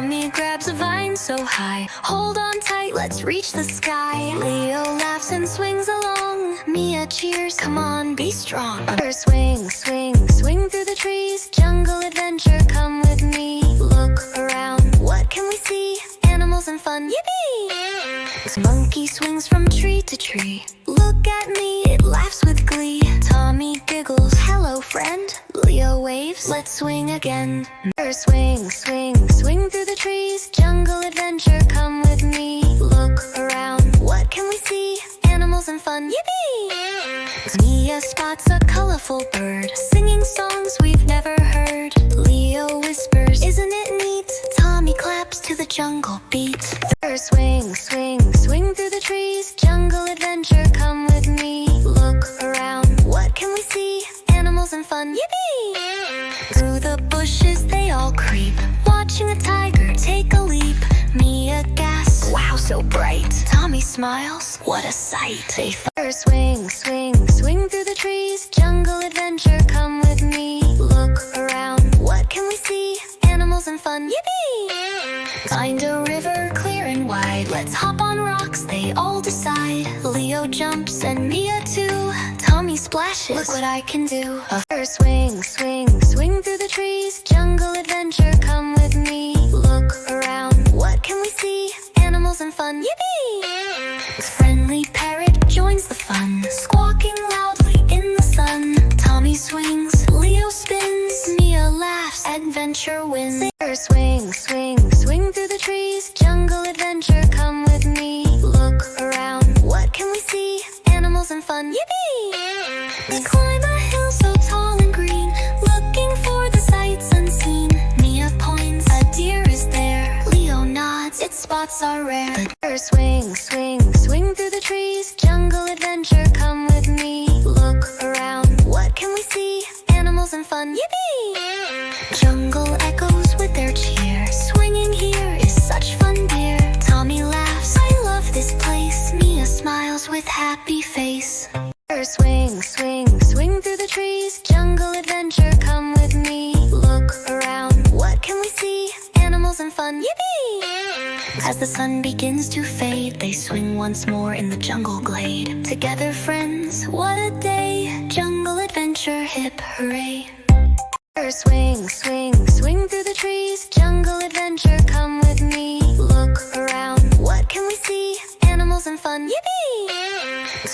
Tommy grabs a vine so high. Hold on tight, let's reach the sky. Leo laughs and swings along. Mia cheers, come on, be strong. Swing, swing, swing through the trees. Jungle adventure, come with me. Look around, what can we see? Animals and fun, yippee! Monkey swings from tree to tree. Look at me, it laughs with glee. Tommy giggles, hello friend. Leo waves, let's swing again. Swing, swing, swing through the trees. Jungle adventure, come with me. Look around, what can we see? Animals and fun, yippee! Mia spots a colorful bird, singing songs we've never heard. Leo whispers, isn't it neat? Tommy claps to the jungle beat. Swing, swing, swing through the trees. Jungle adventure, come with me. Look around, what can we see? Animals and fun, yippee! Through the bushes they all creep, watching a tiger take a leap. Mia gasps, wow, so bright. Tommy smiles, what a sight. They swing, swing, swing through the trees. Jungle adventure, come with me. Look around, what can we see? Animals and fun, yippee! Find a river clear and wide. Let's hop on rocks, they all decide. Leo jumps and Mia too. Tommy splashes, look what I can do. A swing, swing, swing through the trees. Jungle adventure, come with me. Look around, what can we see? Animals and fun, yippee! Friendly parrot joins the fun, squawking loudly in the sun. Tommy swings, Leo spins, Mia laughs, adventure wins. Swing, swing, swing through the trees. Jungle adventure, come with me. Look around, what can we see? Animals and fun, yippee! We climb a hill so tall and green, looking for the sights unseen. Mia points, a deer is there. Leo nods, its spots are rare. Swing, swing, swing through the trees. Jungle adventure, come with me. Look around, what can we see? Animals and fun, yippee! Jungle echoes with their cheer. Swinging here is such fun, dear. Tommy laughs, I love this place. Mia smiles with happy face. Swing, swing, swing through the trees. Jungle adventure, come with me. Look around, what can we see? Animals and fun, yippee! As the sun begins to fade, they swing once more in the jungle glade. Together friends, what a day. Jungle adventure, hip hooray. Swing, swing, swing through the trees. Jungle adventure, come with me. Look around, what can we see? Animals and fun, yippee!